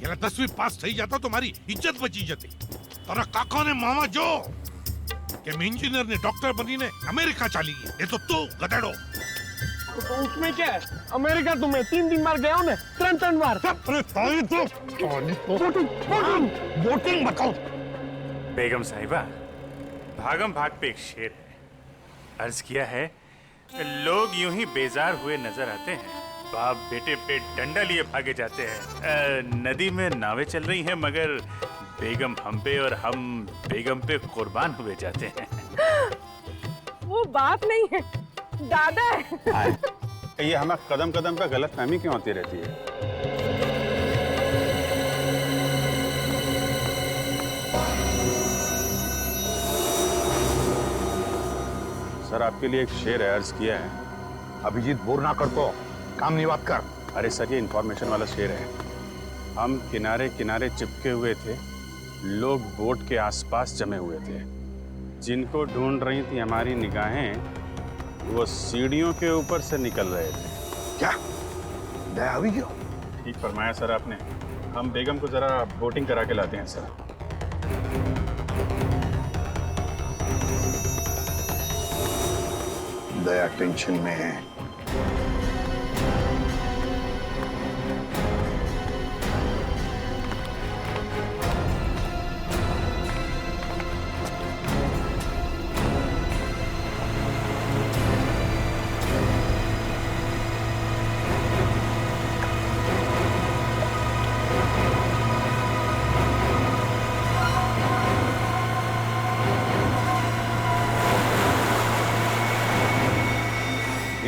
जरा 10वीं पास થઈ જાતો તો મારી ઇજ્જત બચી જતી. તારા કાકાને મામા જો કે मैं इंजीनियर ने डॉक्टर बनीने अमेरिका चली गई. ये तो तू गधेड़ो. तो उसमें क्या है? अमेरिका तो मैं 3 बार गया हूँ ना, 3 बार. अरे ताई तो वोटिंग बताओ. बेगम साहिबा, भागम भाग पे एक शेर है. अर्ज किया है, लोग यूं ही बेजार हुए नजर आते हैं, बाप बेटे पे डंडा लिए भागे जाते हैं. नदी में नावें चल रही हैं मगर बेगम हम पे और हम बेगम पे कुर्बान हुए जाते हैं. वो बाप नहीं है, दादा है. ये हमें कदम कदम पे गलतफहमी क्यों होती रहती है? सर आपके लिए एक शेर है, अर्ज किया है. अभिजीत बोर ना कर तो काम नहीं बात कर. अरे सर ये इंफॉर्मेशन वाला शेर है. हम किनारे किनारे चिपके हुए थे, लोग बोट के आसपास जमे हुए थे. जिनको ढूंढ रही थी हमारी निगाहें, वो सीढ़ियों के ऊपर से निकल रहे थे. क्या दया हुई क्यों? ठीक फरमाया सर आपने. हम बेगम को जरा बोटिंग करा के लाते हैं सर. दया टेंशन में है.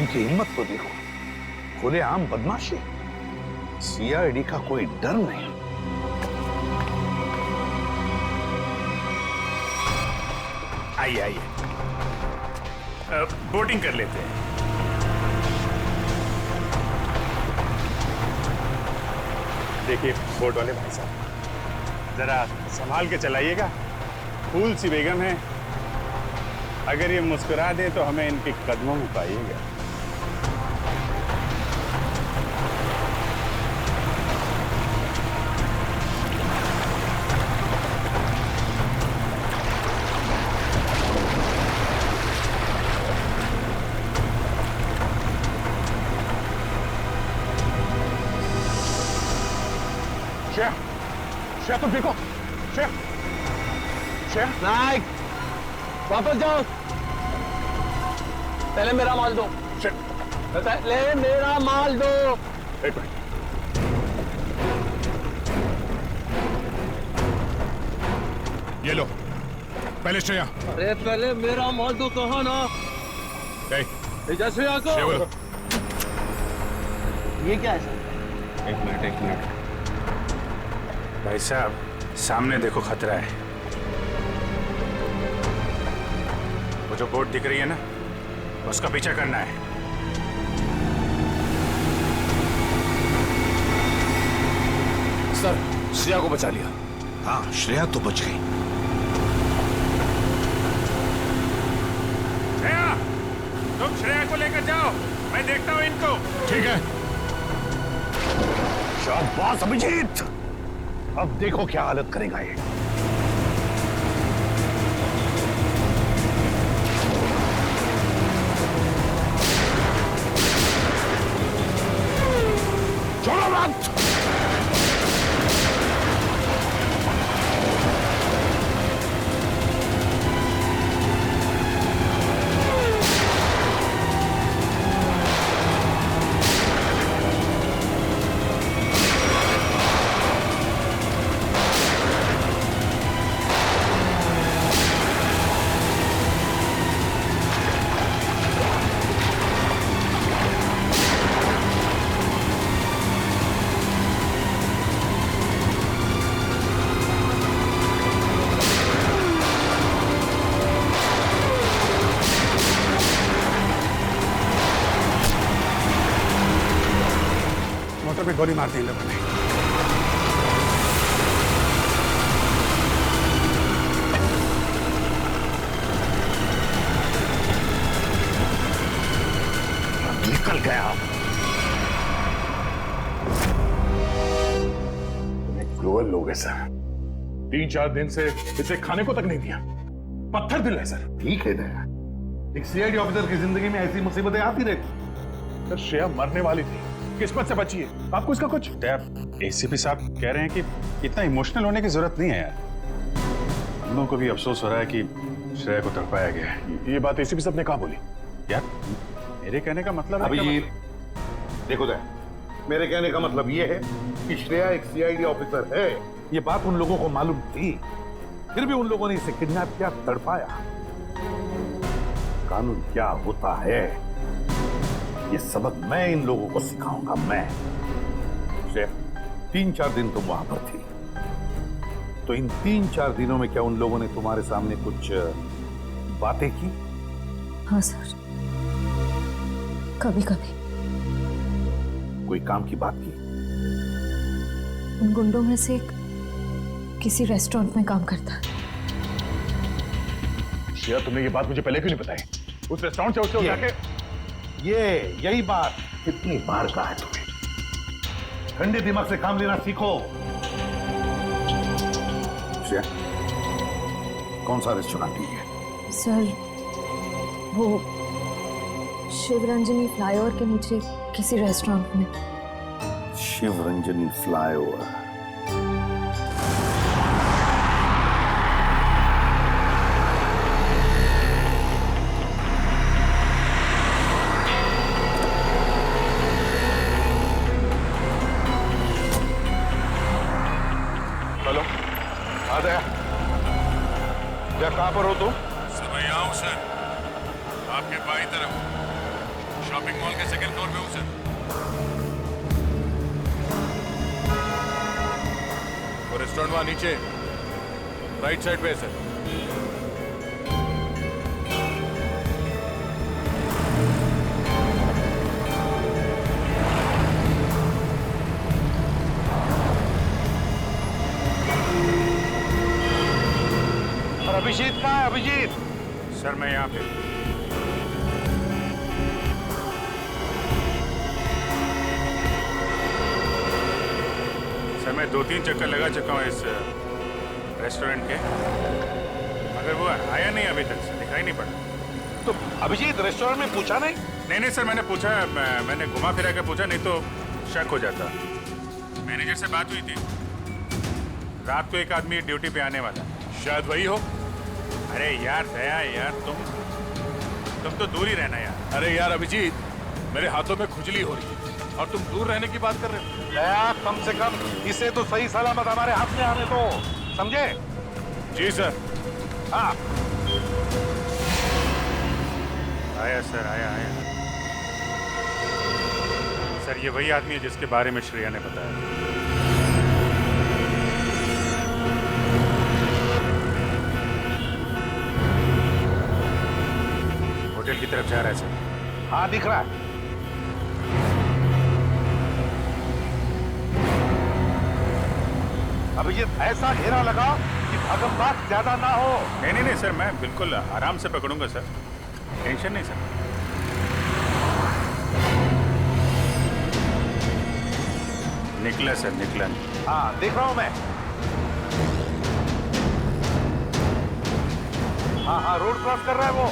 इनकी हिम्मत तो देखो, खुलेआम बदमाशी. सीआईडी का कोई डर नहीं. आइए आइए, बोटिंग कर लेते हैं. देखिए बोट वाले भाई साहब, जरा संभाल के चलाइएगा. फूल सी बेगम है, अगर ये मुस्कुरा दे तो हमें इनके कदमों में पाइएगा. शेर तुम देखो. शेर नाइक, वापस जाओ. पहले मेरा माल दो. पहले मेरा माल दो. एक मिनट. ये लो पहले श्रेया. अरे पहले मेरा माल दो. कहा ना जैसे आको. ये क्या है सर? एक मिनट. भाई साहब सामने देखो, खतरा है. वो जो बोट दिख रही है ना, उसका पीछा करना है. सर श्रेया को बचा लिया. हाँ श्रेया तो बच गई. श्रेया, तुम श्रेया को लेकर जाओ, मैं देखता हूँ इनको. ठीक है. शाबाश अभिजीत. अब देखो क्या हालत करेगा ये. छोड़ो मत. पे गोली मार दी इन लोगों ने. निकल गया. लोअर लोग हैं सर। 3-4 दिन से इसे खाने को तक नहीं दिया। पत्थर दिल है सर। ठीक है दया, एक सीआईडी ऑफिसर की जिंदगी में ऐसी मुसीबतें आती रहती। सर श्रेया मरने वाली थी, किस्मत से बची है। आपको इसका कुछ? एसीपी साहब कह रहे हैं कि इतना इमोशनल होने की जरूरत नहीं है यार। हम लोगों को भी अफसोस हो रहा है कि श्रेया को तड़पाया गया है। ये बात एसीपी साहब ने कहा बोली? यार मेरे कहने का मतलब है अभिजीत, देखो दया, मेरे कहने का मतलब ये है कि श्रेया एक सीआईडी ऑफिसर है। ये बात उन लोगों को मालूम थी, फिर भी उन लोगों ने इसे किडनैप किया, तड़पाया। कानून क्या होता है ये सबक मैं इन लोगों को सिखाऊंगा। मैं श्रेया, 3-4 दिन तुम वहां पर थी, तो इन 3-4 दिनों में क्या उन लोगों ने तुम्हारे सामने कुछ बातें की? हाँ सर, कभी कभी। कोई काम की बात की? उन गुंडों में से एक किसी रेस्टोरेंट में काम करता है। श्रेया, तुमने ये बात मुझे पहले क्यों नहीं बताई? उस रेस्टोरेंट से उसको जाके यही बात कितनी बार कहा है तुम्हें? ठंडे दिमाग से काम लेना सीखो। श्रेया, कौन सा रेस्टोरेंट है? सर वो शिवरंजनी फ्लाईओवर के नीचे किसी रेस्टोरेंट में। शिवरंजनी फ्लाईओवर। हेलो, आ गया। क्या कहां पर हो तुम? सर मैं यहाँ हूँ सर, आपके बाई तरफ शॉपिंग मॉल के सेकंड फ्लोर पे हूँ सर। वो रेस्टोरेंट वहाँ नीचे राइट साइड पे है सर। अभिजीत कहाँ है? अभिजीत सर मैं यहाँ पे। सर मैं 2-3 चक्कर लगा चुका हूँ इस रेस्टोरेंट के, मगर वो आया नहीं अभी तक, दिखाई नहीं पड़ा। तो अभिजीत रेस्टोरेंट में पूछा नहीं? नहीं सर, मैंने पूछा, मैंने घुमा फिरा के पूछा, नहीं तो शक हो जाता। मैनेजर से बात हुई थी, रात को एक आदमी ड्यूटी पे आने वाला, शायद वही हो। अरे यार दया यार, तुम तो दूर ही रहना यार। अरे यार अभिजीत, मेरे हाथों में खुजली हो रही है और तुम दूर रहने की बात कर रहे हो। दया, कम से कम इसे तो सही सलामत हमारे हाथ में आने दो, समझे? जी सर। हाँ आया सर, आया। सर ये वही आदमी है जिसके बारे में श्रेया ने बताया। होटल की तरफ जा रहा है सर। हाँ दिख रहा है। अभिजीत ऐसा घेरा लगा कि भागम-भाग ज्यादा ना हो। नहीं सर, मैं बिल्कुल आराम से पकड़ूंगा सर, टेंशन नहीं सर। निकला सर, निकला। हाँ देख रहा हूं मैं। हाँ रोड क्रॉस कर रहा है वो।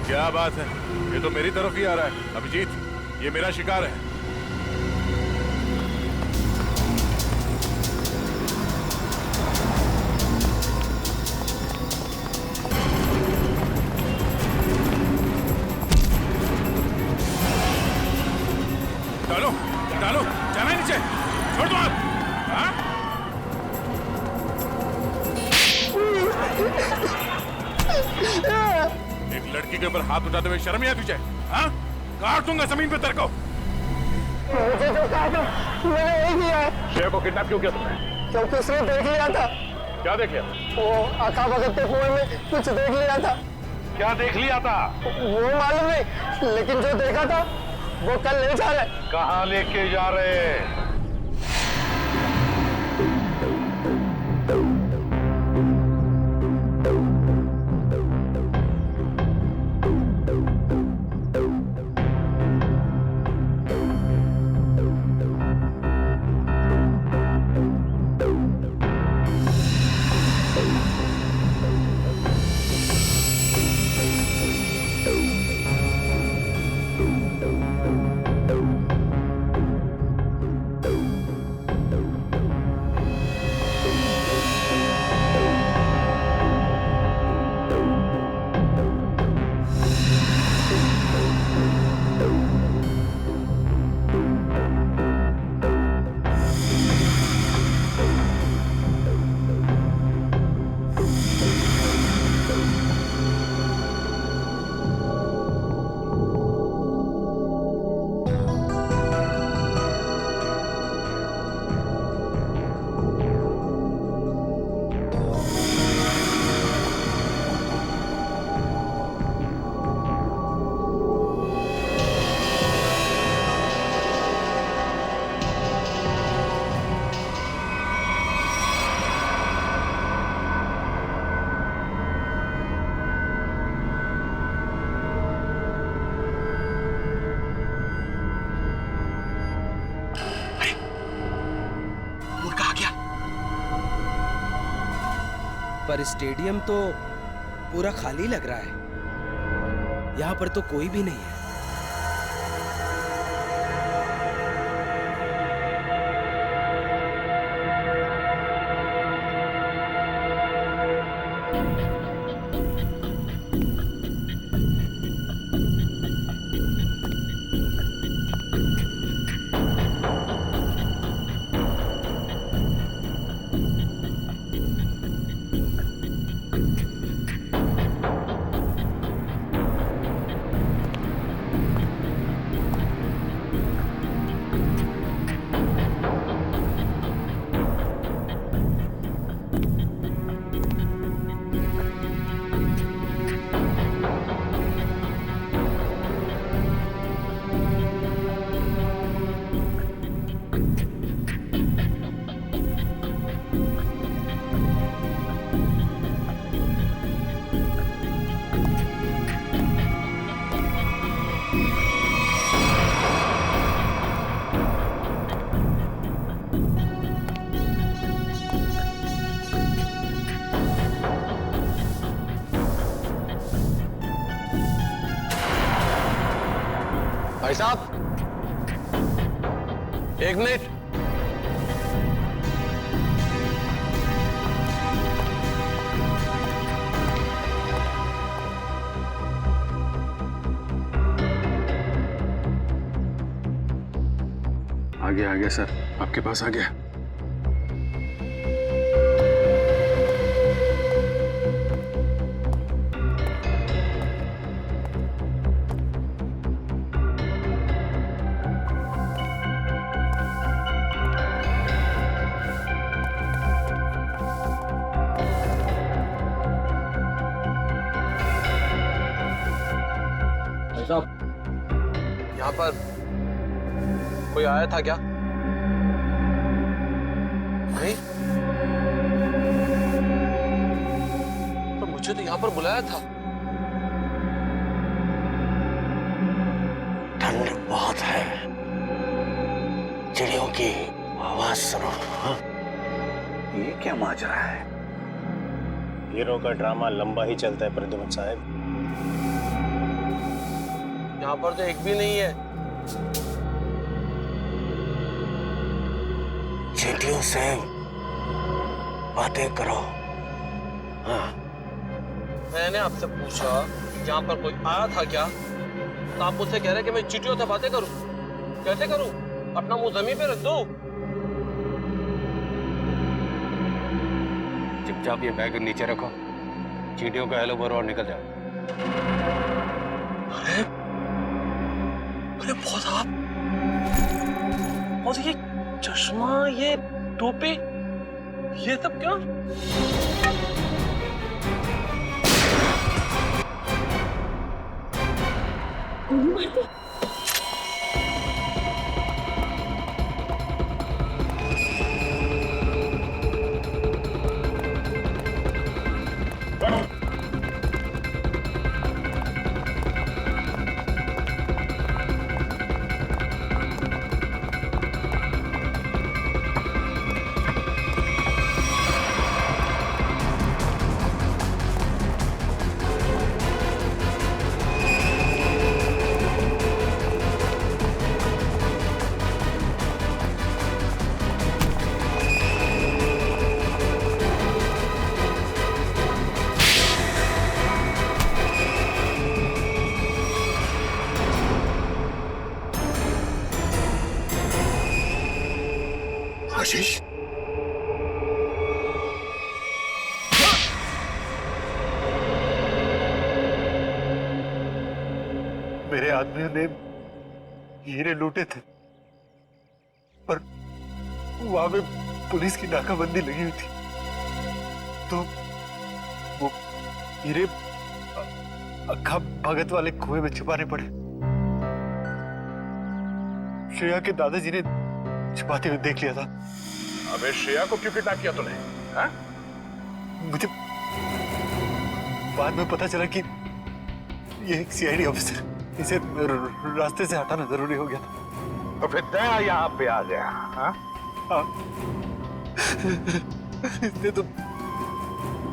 क्या बात है, ये तो मेरी तरफ ही आ रहा है। अभिजीत, ये मेरा शिकार है। डालो, जाना नीचे, छोड़ दो आप। हाँ? एक लड़की के ऊपर हाथ उठाते हुए शर्म नहीं आती तुझे? हाँ? काट दूंगा जमीन पे तेरे को। मुझे जो कहा था मैंने वही किया है। श्रेया को किडनैप क्यों किया तुमने? क्योंकि उसने देख लिया था। क्या देख लिया? वो आका भगत के फोन में कुछ देख लिया था। क्या देख लिया था? वो मालूम नहीं, लेकिन जो देखा था वो कल ले जा रहे। कहाँ लेके जा रहे? पर स्टेडियम तो पूरा खाली लग रहा है। यहाँ पर तो कोई भी नहीं है। भाई साहब, एक मिनट। आ गया सर, आपके पास आ गया। यहाँ पर कोई आया था क्या? नहीं, तो मुझे तो यहाँ पर बुलाया था। ठंड बहुत है, चिड़ियों की आवाज सुनो। हाँ? ये क्या माजरा है? हीरो का ड्रामा लंबा ही चलता है प्रद्युमन साहब। यहाँ पर तो एक भी नहीं है। चींटियों से बातें करो। हाँ। मैंने आपसे पूछा यहाँ पर कोई आया था क्या, तो आप मुझसे कह रहे कि मैं चींटियों से बातें करूं। कैसे करूं? अपना मुंह जमीन पे रख दो। चुपचाप ये बैग नीचे रखो, चींटियों का हेलो बोलो और निकल जाओ। अरे अरे बहुत आप, और ये चश्मा, ये टोपी, ये सब क्या? आशीष, मेरे आदमियों ने हीरे लूटे थे, पर वहां पे पुलिस की नाकाबंदी लगी हुई थी, तो वो हीरे अक्खा भगत वाले कुएं में छुपाने पड़े। श्रेया के दादाजी ने छुपाते हुए देख लिया था। अबे श्रेया को क्यों किडनैप किया तूने? हाँ? मुझे बाद में पता चला कि ये एक सीआईडी ऑफिसर, इसे रास्ते से हटाना जरूरी हो गया था। तो फिर दया यहाँ पे आ गया। हाँ? इसने तो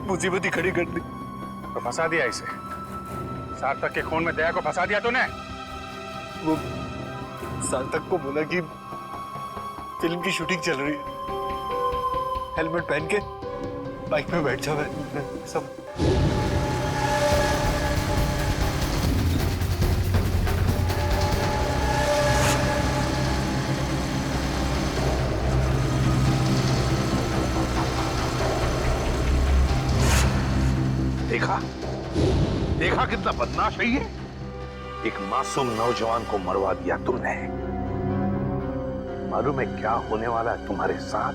मुसीबत ही खड़ी कर दी। तो फंसा दिया इसे। सार्थक के खून में दया को फंसा दिया तूने। वो सार्थक को बोला कि फिल्म की शूटिंग चल रही है, हेलमेट पहन के बाइक में बैठ जाओ। सब देखा देखा कितना बदमाश है ये। एक मासूम नौजवान को मरवा दिया तुमने। मालूम है क्या होने वाला है तुम्हारे साथ?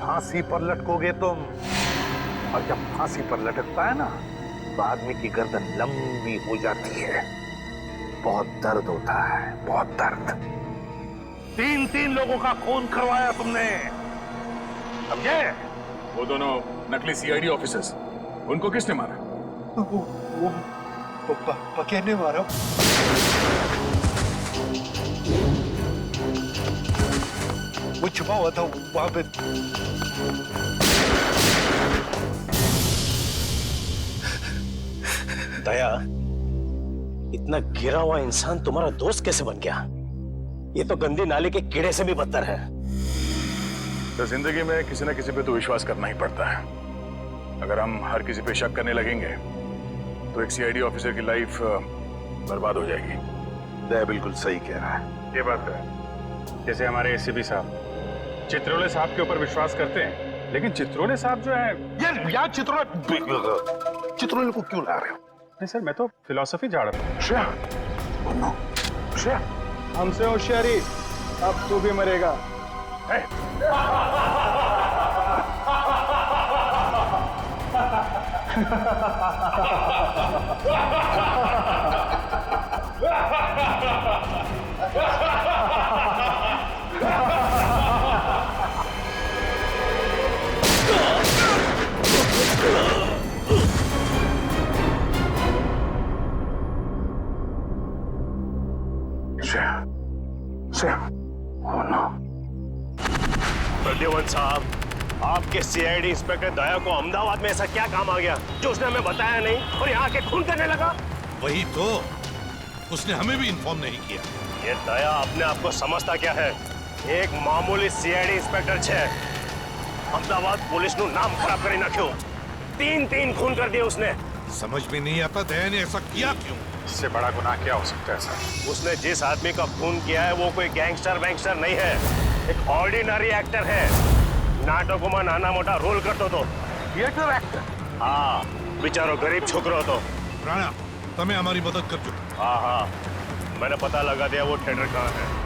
फांसी पर लटकोगे तुम, और जब फांसी पर लटकता है ना तो आदमी की गर्दन लंबी हो जाती है। बहुत दर्द होता है, बहुत दर्द। 3 लोगों का खून करवाया तुमने, समझे? वो दोनों नकली सीआईडी ऑफिसर्स, उनको किसने मारा? वो पकिया ने मारा। वो छुपा हुआ था वहां पे। दया, इतना गिरा हुआ इंसान तुम्हारा दोस्त कैसे बन गया? ये तो गंदी नाले के कीड़े से भी बदतर है। तो जिंदगी में किसी न किसी पे तो विश्वास करना ही पड़ता है। अगर हम हर किसी पे शक करने लगेंगे तो एक सीआईडी ऑफिसर की लाइफ बर्बाद हो जाएगी। दया बिल्कुल सही कह रहा है। ये बात है। जैसे हमारे एसीपी साहब चित्रोले साहब के ऊपर विश्वास करते हैं, लेकिन चित्रोले साहब जो है यार चित्रोले को क्यों ला रहे हो? नहीं सर, मैं तो फिलॉसफी झाड़ रहा हूँ। श्रेया, हमसे होशियारी, अब तू भी मरेगा। प्रद्युमन साहब, आपके सीआईडी इंस्पेक्टर दया को अहमदाबाद में ऐसा क्या काम आ गया जो उसने हमें बताया नहीं और यहाँ के खून करने लगा? वही तो, उसने हमें भी इन्फॉर्म नहीं किया। ये दया अपने आप को समझता क्या है? एक मामूली सीआईडी इंस्पेक्टर छे, अहमदाबाद पुलिस नु नाम खराब करी नाख्यो। 3 खून कर दिए उसने। समझ में नहीं आता दया ने ऐसा किया क्यों? इससे बड़ा गुनाह क्या हो सकता है सर? उसने जिस आदमी का खून किया है वो कोई गैंगस्टर वैंगस्टर नहीं है, एक ऑर्डिनरी एक्टर है। नाटकों में नाना मोटा रोल करतो तो। Theatre actor? हाँ, बेचारो गरीब छोकरो तो। राणा, तमें हमारी मदद कर दो। हाँ, मैंने पता लगा दिया वो थिएटर कहाँ है।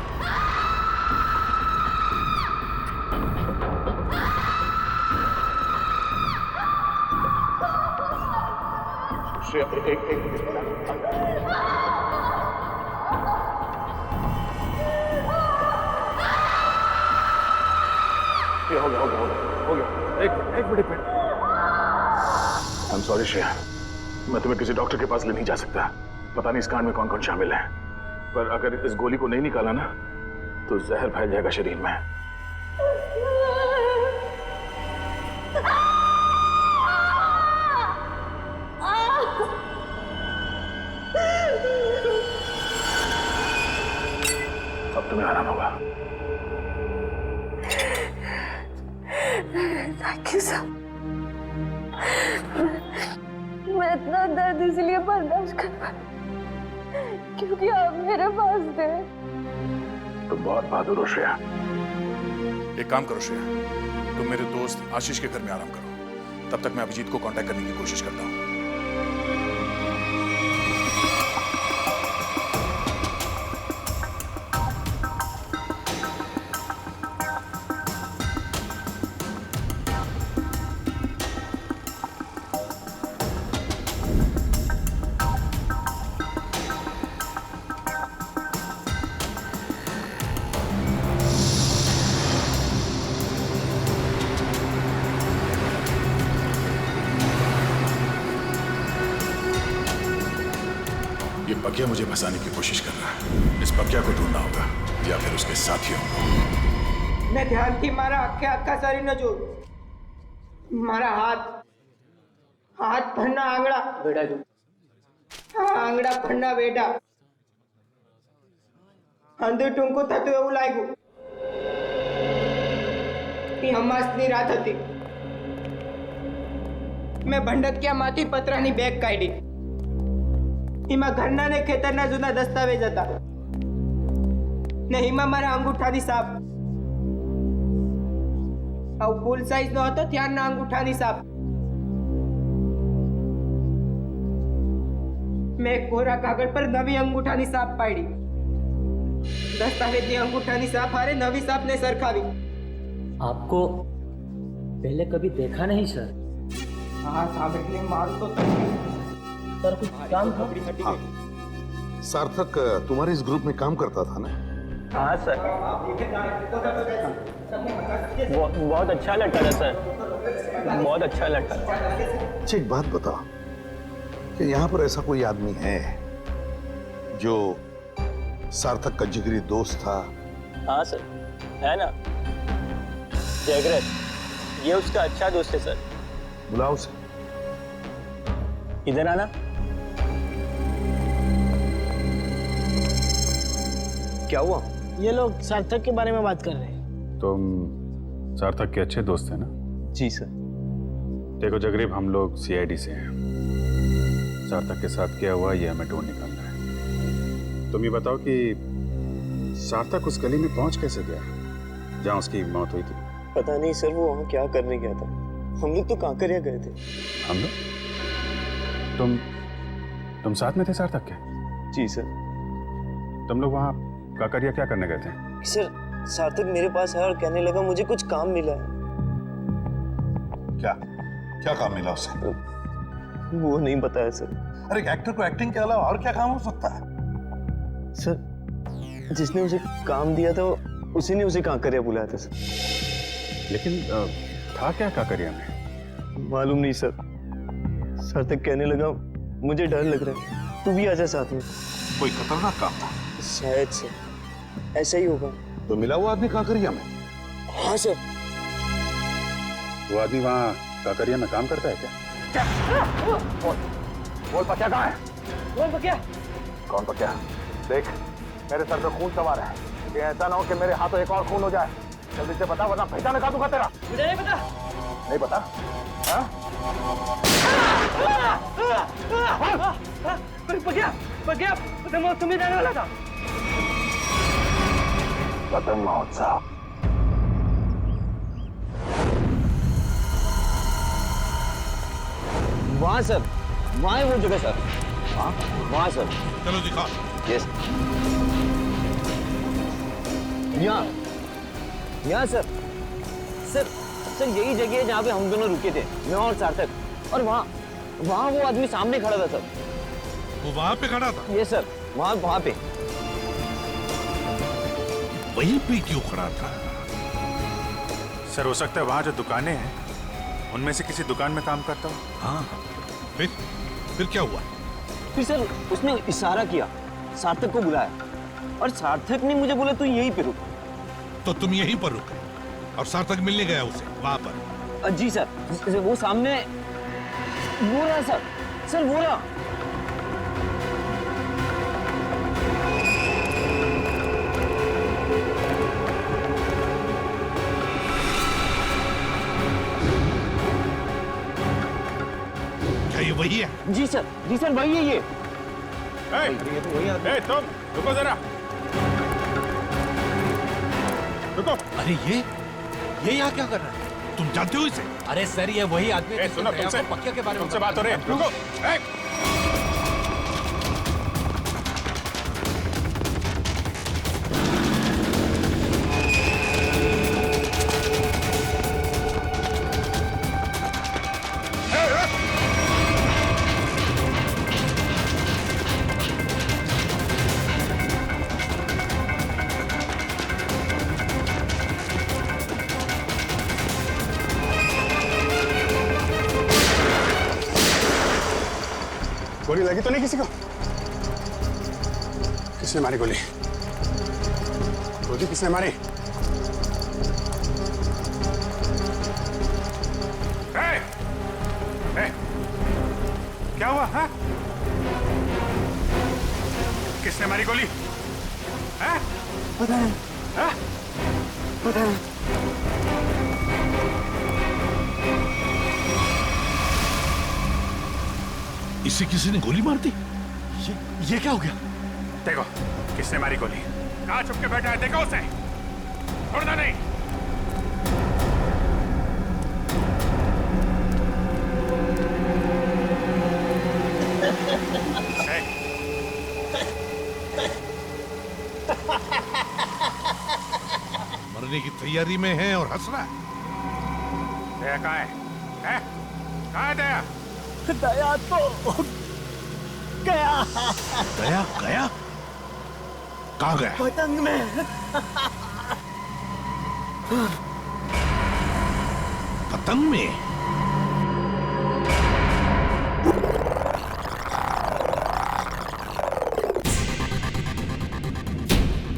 हो गया। एक मिनट। I'm sorry श्रेया, मैं तुम्हें किसी डॉक्टर के पास ले नहीं जा सकता। पता नहीं इस कांड में कौन कौन शामिल है, पर अगर इस गोली को नहीं निकाला ना तो जहर फैल जाएगा शरीर में। अब तुम्हें आराम होगा। Thank you sir. मैं इतना दर्द इसलिए बर्दाश्त कर पाई क्योंकि आप मेरे पास थे। तुम बहुत बहादुर हो श्रेया। एक काम करो श्रेया, तुम मेरे दोस्त आशीष के घर में आराम करो। तब तक मैं अभिजीत को कांटेक्ट करने की कोशिश करता हूँ। ये पकिया मुझे फंसाने की कोशिश कर रहा है। इस पकिया को ढूंढना होगा या फिर उसके साथियों को। मैं ध्यान थी मारा आखे हाथ का सारी न जोड़। मारा हाथ हाथ फरना आंगड़ा बेटा जो हाँ आंगड़ा फरना बेटा अंदर टूंकू थतु एवं लागू हमासनी रात थी मैं भंडकिया माथी पत्रानी बेग काढी हिमा घरना ने खेतरना जूना दस्तावेज હતા ને हिमा મારા અંગૂઠાની સાપ આવ ફૂલ સાઈઝ નો હતો ત્યારના અંગૂઠાની સાપ मैं कोरा कागज पर नवी अंगूठानी साप पाड़ी दस्तावेज अंगूठानी साप हारे नवी साप ने सरखावी। आपको पहले कभी देखा नहीं सर? हाँ सामने मार तो सर कुछ काम था? हाँ। सार्थक तुम्हारे इस ग्रुप में काम करता था ना? हाँ सर। बहुत अच्छा लड़का था सर, बहुत अच्छा लड़का था। अच्छा एक बात बताओ कि यहाँ पर ऐसा कोई आदमी है जो सार्थक का जिगरी दोस्त था? हाँ सर है ना, जयग्रत, ये उसका अच्छा दोस्त है सर। बुलाओ उसे। इधर आना। क्या हुआ? ये लोग सार्थक के बारे में बात कर रहे हैं। तुम सार्थक के अच्छे दोस्त हैं ना? जी सर। देखो जगरीब, हम लोग सीआईडी से हैं। सार्थक के साथ क्या हुआ ये हमें ढूंढ निकालना है। तुम ये बताओ कि सार्थक उस गली में पहुंच कैसे गया जहां उसकी मौत हुई थी? पता नहीं सर, वो वहाँ क्या करने गया था। हम लोग तो कांकरिया गए थे। हम लोग? तुम साथ में थे सार्थक के? जी सर। तुम लोग वहाँ काकरिया क्या करने गए थे? सर सार्थक मेरे पास आया और कहने लगा मुझे कुछ काम मिला है। क्या क्या काम मिला उसे? वो नहीं बताया सर। अरे एक्टर को एक्टिंग के अलावा और क्या काम हो सकता है? सर जिसने उसे काम दिया था उसी ने उसे कांकरिया बुलाया था सर। लेकिन था क्या काकरिया में? मालूम नहीं सर। सार्थक कहने लगा मुझे डर लग रहा है, तू भी आजा साथ में। कोई खतरनाक काम था? शायद सर ऐसा ही होगा। तो मिला वो आदमी काकरिया में? हाँ सर। वो आदमी वहाँ काकरिया में काम करता है क्या? बोल पक्या कहाँ है? बोल पक्या। कौन पक्या? देख मेरे सर पे खून सवार है, कि ऐसा ना हो कि मेरे हाथों एक और खून हो जाए। जल्दी से बता वरना पहचान लगा दूंगा तेरा। मुझे नहीं पता। नहीं पता? हाँ? पक्या पक्या पतंग महोत्सव में जाने वाला था। पतंग महोत्सव? वहाँ सर, वहाँ है वो जगह सर। वहाँ सर। चलो दिखा। यस। यहाँ सर। सर यही जगह है जहाँ पे हम दोनों रुके थे, मैं और सार्थक। और वहाँ वो आदमी सामने खड़ा था सर। वो वहाँ पे खड़ा था? ये सर वहाँ पे। वहीं पे क्यों खड़ा था? सर हो सकता है वहाँ जो दुकानें हैं उनमें से किसी दुकान में काम करता हूँ। हाँ फिर क्या हुआ? फिर सर उसने इशारा किया, सार्थक को बुलाया और सार्थक ने मुझे बोला तू यहीं पे रुक। तो तुम यहीं पर रुके और सार्थक मिलने गया उसे वहां पर? जी सर, वो सामने वो रहा सर वो रहा। क्या ये वही है? जी सर वही है ये। तुम रुको जरा, रुको। अरे ये यहाँ क्या कर रहा है? तुम जानते हो इसे? अरे सर ये वही आदमी है सुनो, तुमसे पक्या के बारे में तुमसे बात हो रही है। रुको। गोली लगी तो नहीं किसी को? किसने मारी गोली? गोली किसने मारी? हाँ? किसने मारी गोली? हाँ? पता नहीं। हाँ? पता नहीं। इसे किसी ने गोली मार दी? ये क्या हो गया? देखो किसने मारी गोली। कहाँ छुप के बैठा है, देखो उसे, छोड़ना नहीं। मरने की तैयारी में है और हंस रहा है। दया कहाँ है? हैं? कहाँ है दया? दया तो गया। गया? गया? कहाँ गया? पतंग में। पतंग में?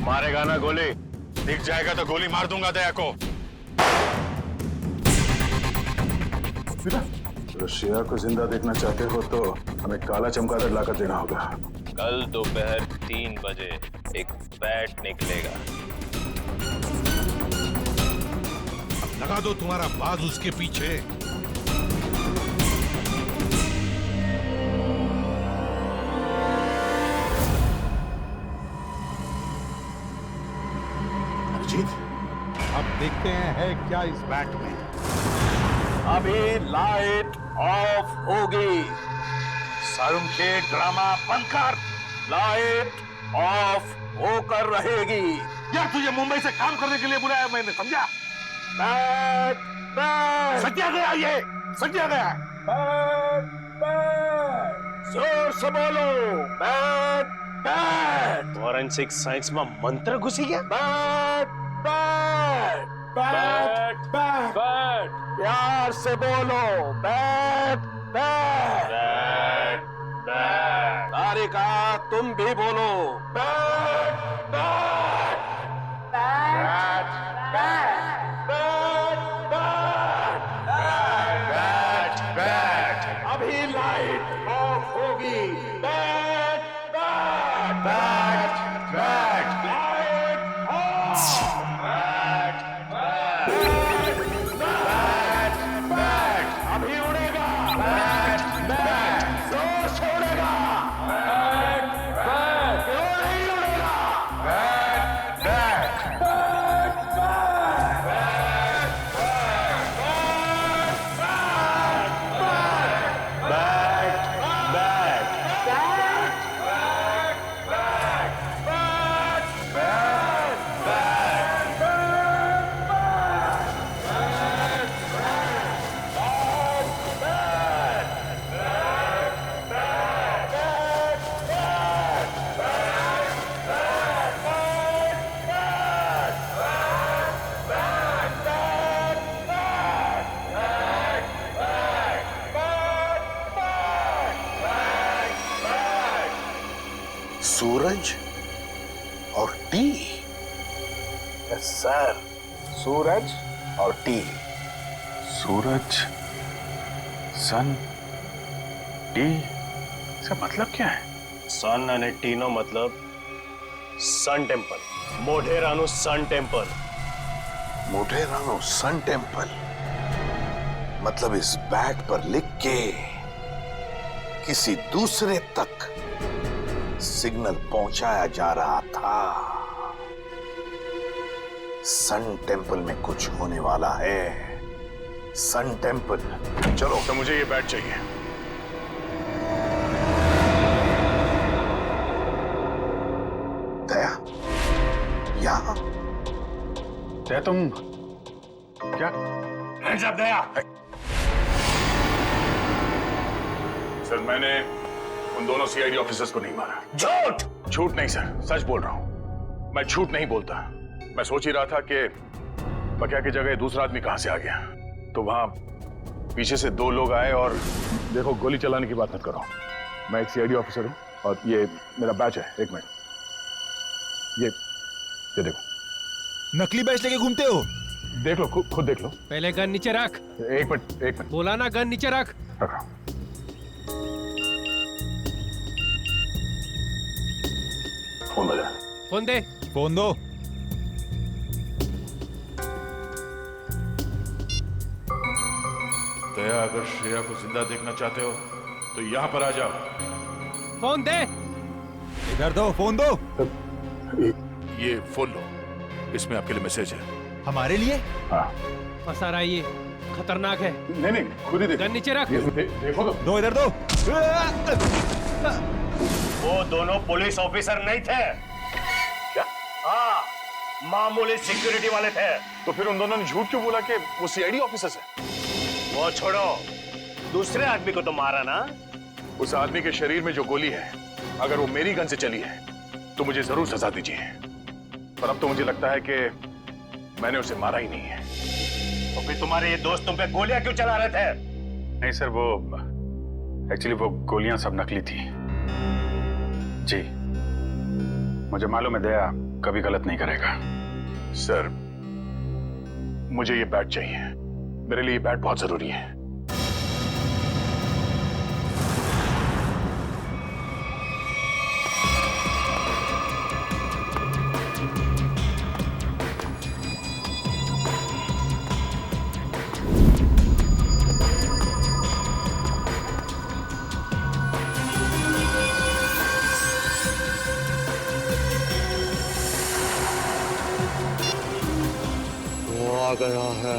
मारेगा ना गोली? दिख जाएगा तो गोली मार दूंगा दया को। रशिया को जिंदा देखना चाहते हो तो हमें काला चमगादड़ लाकर देना होगा। कल दोपहर 3 बजे एक बैट निकलेगा। अब लगा दो तुम्हारा बाज उसके पीछे। अभिजीत, अब देखते हैं क्या इस बैट में। अभी लाइट ऑफ होगी। शर्म के ड्रामा बंद कर। लाइट ऑफ होकर रहेगी। यार तुझे मुंबई से काम करने के लिए बुलाया मैंने, समझा? बैट बैट सजा गया, ये सजा गया। बैट बैट जोर से बोलो। Bat bat. फॉरेंसिक साइंस में मंत्र घुसी गया। Bat bat bat bat bat प्यार से बोलो। Bat bat bat bat. Tarika तुम भी बोलो। Bat bat bat bat bat bat. अभी लाइट ऑफ होगी। Bat bat bat bat light off. अभी उड़ेगा। बैट बैट जोर से उड़ेगा। बैट बैट क्यों नहीं उड़ेगा? बैट बैट बैट सूरज और टी। Yes sir. सूरज और टी। सूरज, सन, टी, इसका मतलब क्या है? सन अने टी नो मतलब सन टेम्पल। मोढेरानु सन टेम्पल। मोढेरानु सन टेम्पल मतलब इस बैट पर लिख के किसी दूसरे तक सिग्नल पहुंचाया जा रहा था। सन टेम्पल में कुछ होने वाला है। Sun temple. चलो तो मुझे ये बैट चाहिए। दया, यहां? दया तुम क्या? दया। सर मैंने उन दोनों सीआईडी ऑफिसर्स को नहीं मारा। झूठ! झूठ नहीं सर, सच बोल रहा हूं। मैं झूठ नहीं बोलता। मैं सोच ही रहा था कि बकिया की जगह दूसरा आदमी कहां से आ गया, तो वहां पीछे से 2 लोग आए और देखो गोली चलाने की बात मत करो। मैं एक सीआईडी ऑफिसर हूं और ये मेरा बैच है। एक मिनट, ये देखो। नकली बैच लेके घूमते हो? देख लो, खुद देख लो। पहले गन नीचे रख। एक मिनट। बोला ना गन नीचे रख। रखा। फोन बजा। फोन दे। फोन दो। दया, अगर श्रेया को जिंदा देखना चाहते हो तो यहाँ पर आ जाओ। फोन दे। इधर दो, फोन दो। ये फोन लो, इसमें आपके लिए मैसेज है। हमारे लिए? हाँ। फंसा रहा है ये, खतरनाक है। नहीं, खुद ही देखो। गन नीचे रख। देखो तो। दो, इधर दो। वो दोनों पुलिस ऑफिसर नहीं थे क्या? हाँ, मामूली सिक्योरिटी वाले थे। तो फिर उन दोनों ने झूठ क्यों बोला कि वो सीआईडी ऑफिसर्स है? वो छोड़ो, दूसरे आदमी को तो मारा ना। उस आदमी के शरीर में जो गोली है, अगर वो मेरी गन से चली है तो मुझे जरूर सजा दीजिए। पर अब तो मुझे लगता है कि मैंने उसे मारा ही नहीं है। तो फिर तुम्हारे ये दोस्त तुम पे गोलियां क्यों चला रहे थे? नहीं सर, वो एक्चुअली वो गोलियां सब नकली थी जी। मुझे मालूम है दया कभी गलत नहीं करेगा। सर, मुझे ये बैट चाहिए। मेरे लिए ये बैट बहुत जरूरी है। वो आ गया है।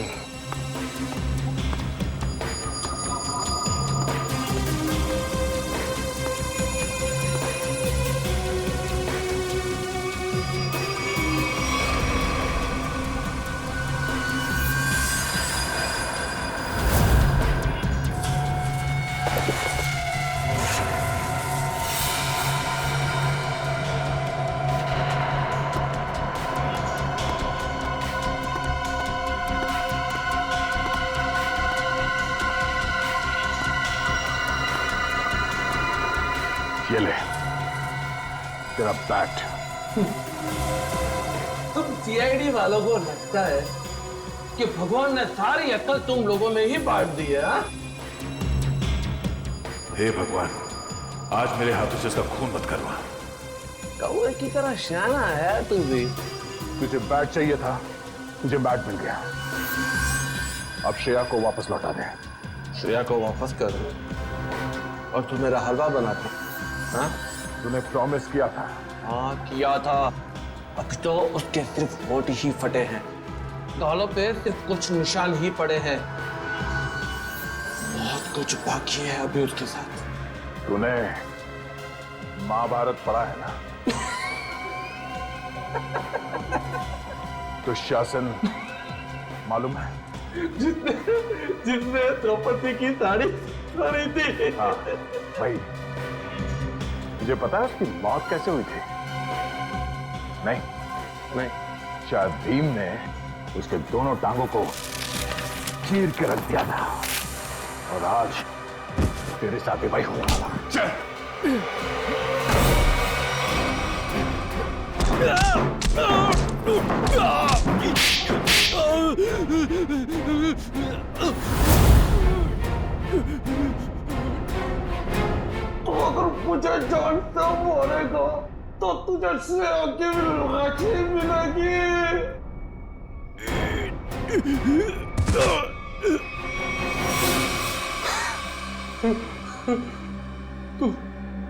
ये ले तेरा बैट। तुम सीआईडी वालों को लगता है कि भगवान ने सारी अक्ल तुम लोगों में ही बांट दी है? हे भगवान, आज मेरे हाथों से इसका खून मत करवा। कौवे की तरह शाना है तू भी। तुझे बैट चाहिए था, तुझे बैट मिल गया। अब श्रेया को वापस लौटा दे। श्रेया को वापस कर दो और तू मेरा हलवा बना दे। हाँ? तूने प्रॉमिस किया था। हाँ किया था। अब तो उसके सिर्फ होठ ही फटे हैं, गालों पे सिर्फ कुछ निशान ही पड़े हैं। बहुत कुछ बाकी है अभी उसके साथ। तूने महाभारत पढ़ा है ना? दुशासन मालूम है? जिसने द्रौपदी की साड़ी पहनी थी। हाँ भाई, तुझे पता है उसकी मौत कैसे हुई थी? नहीं, शायद भीम ने उसके दोनों टांगों को चीर के रख दिया था और आज तेरे साथ भाई होने वाला। तो अगर मुझे जानता मारेगा तो तुझे श्रेया की लाठी मिलेगी।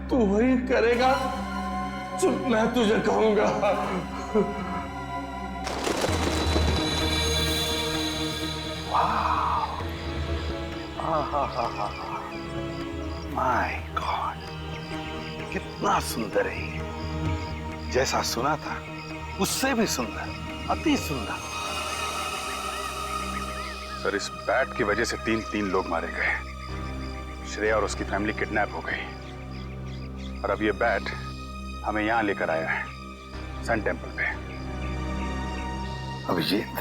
तू वही करेगा जो मैं तुझे कहूंगा। माय गॉड, कितना सुंदर है ये। जैसा सुना था उससे भी सुंदर, अति सुंदर। सर, इस बैट की वजह से तीन लोग मारे गए। श्रेया और उसकी फैमिली किडनैप हो गई और अब ये बैट हमें यहाँ लेकर आया है, सन टेम्पल पे। अभिजीत,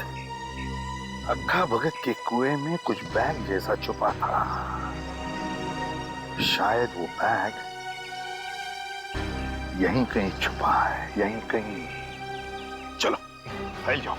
अक्खा भगत के कुएं में कुछ बैग जैसा छुपा था। शायद वो बैग यहीं कहीं छुपा है, यहीं कहीं। चलो फैल जाओ।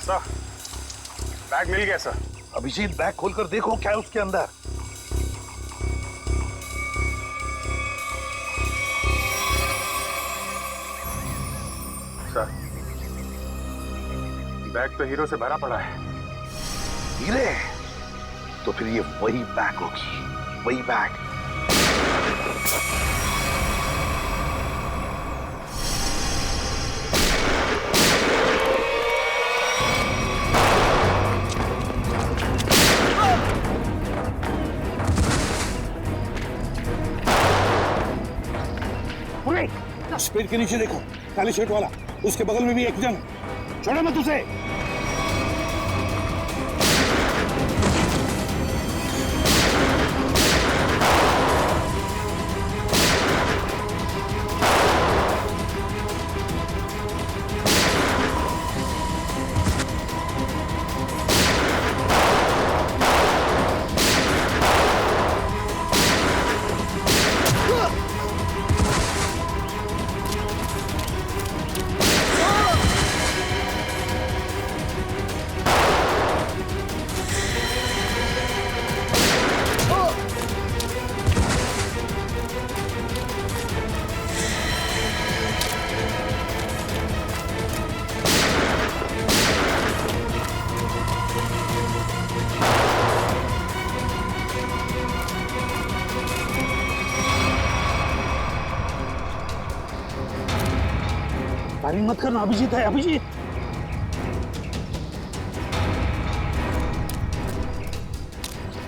सर, बैग मिल गया सर। अभिजीत, बैग खोलकर देखो क्या है उसके अंदर। सर, बैग तो हीरो से भरा पड़ा है। हीरे? तो फिर ये वही बैग होगी, वही बैग। उस पेड़ के नीचे देखो, काले शर्ट वाला, उसके बगल में भी एक जन। छोड़ो मत उसे। फायरिंग मत करना, अभिजीत है, अभिजीत।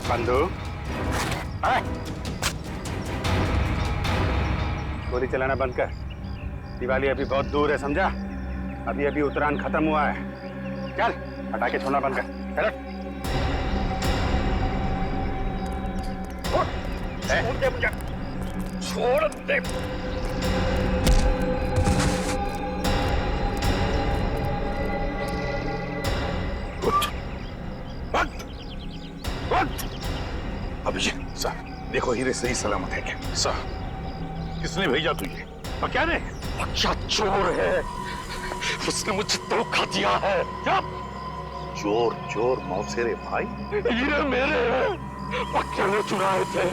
बंदूक, गोली चलाना बंद कर। दिवाली अभी बहुत दूर है, समझा? अभी अभी उत्तरायण खत्म हुआ है। चल, पटाखे छोड़ना बंद कर। छोड़ दे मुझे, छोड़ दे। अभिजीत सर, देखो हीरे सही सलामत है क्या? सर, किसने भेजा तुझे? और क्या रे? अच्छा चोर है, उसने मुझे धोखा दिया है। क्या? चोर चोर मौसेरे भाई? हीरे मेरे हैं, पक्के ने चुराए थे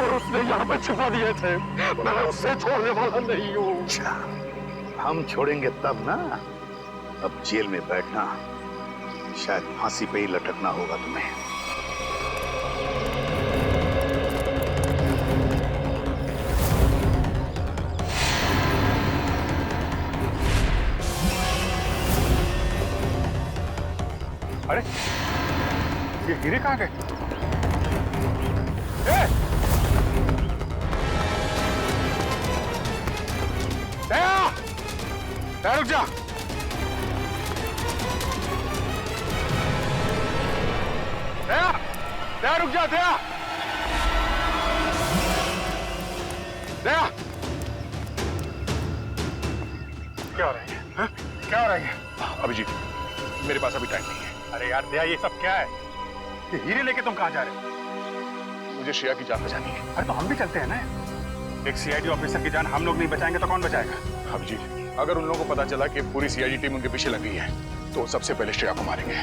और उसने यहाँ पे छिपा दिए थे। मैं उससे छोड़ने वाला नहीं हूँ। हम छोड़ेंगे तब ना। अब जेल में बैठना, शायद फांसी पे ही लटकना होगा तुम्हें। अरे, ये हीरे कहाँ गए? दया, रुक जा। दया, रुक जा, दया। दया, क्या हो रहा है? हा? क्या हो रहा है? अभिजीत, मेरे पास अभी टाइम नहीं है। अरे यार दया, ये सब क्या है? ये हीरे लेके तुम कहाँ जा रहे हो? मुझे श्रेया की जान बचानी है। अरे तो हम भी चलते हैं ना। एक सीआईडी ऑफिसर की जान हम लोग नहीं बचाएंगे तो कौन बचाएगा? अभिजीत, अगर उन लोगों को पता चला कि पूरी सीआईडी टीम उनके पीछे लग गई है तो सबसे पहले श्रेया को मारेंगे।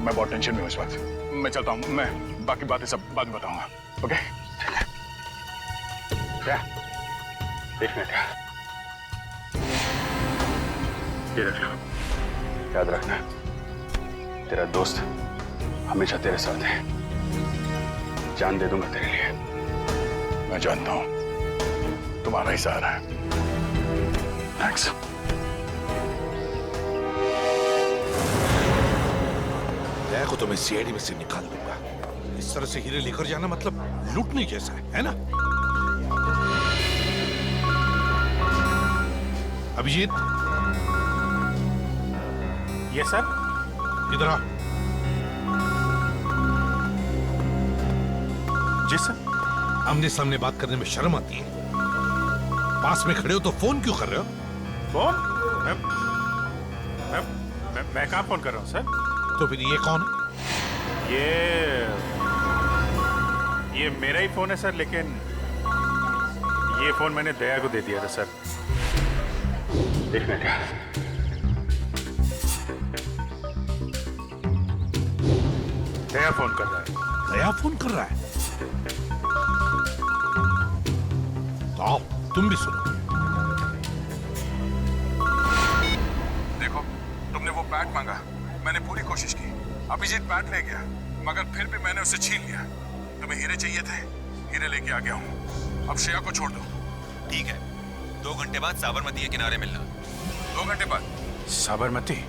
मैं बहुत टेंशन में हूँ इस वक्त। मैं चलता हूँ, मैं बाकी बातें सब बाद में बताऊंगा। ओके? क्या? एक मिनट, ये रख लो। याद रखना, तेरा दोस्त हमेशा तेरे साथ है। जान दे दूंगा तेरे लिए। मैं जानता हूं तुम्हारा ही सहारा है। थैंक्स। दया को तो मैं सीआईडी में से निकाल दूंगा। इस तरह से हीरे लेकर जाना मतलब लूटने जैसा है ना? अभिजीत, ये सर, इधर आ। जी सर। आमने सामने बात करने में शर्म आती है। पास में खड़े हो तो फोन क्यों कर रहे हो? फोन? मैं कहाँ फोन कर रहा हूँ सर? तो फिर ये कौन है? ये मेरा ही फोन है सर, लेकिन ये फोन मैंने दया को दे दिया था सर। एक मिनट, दया फोन कर रहा है। दया फोन कर रहा है? तो आओ तुम भी सुनो। देखो, तुमने वो बैट मांगा, मैंने पूरी कोशिश की। अभिजीत बैट ले गया, मगर फिर भी मैंने उसे छीन लिया। तुम्हें हीरे चाहिए थे, हीरे लेके आ गया हूँ। अब श्रेया को छोड़ दो। ठीक है, 2 घंटे बाद साबरमती के किनारे मिलना। 2 घंटे बाद? साबरमती?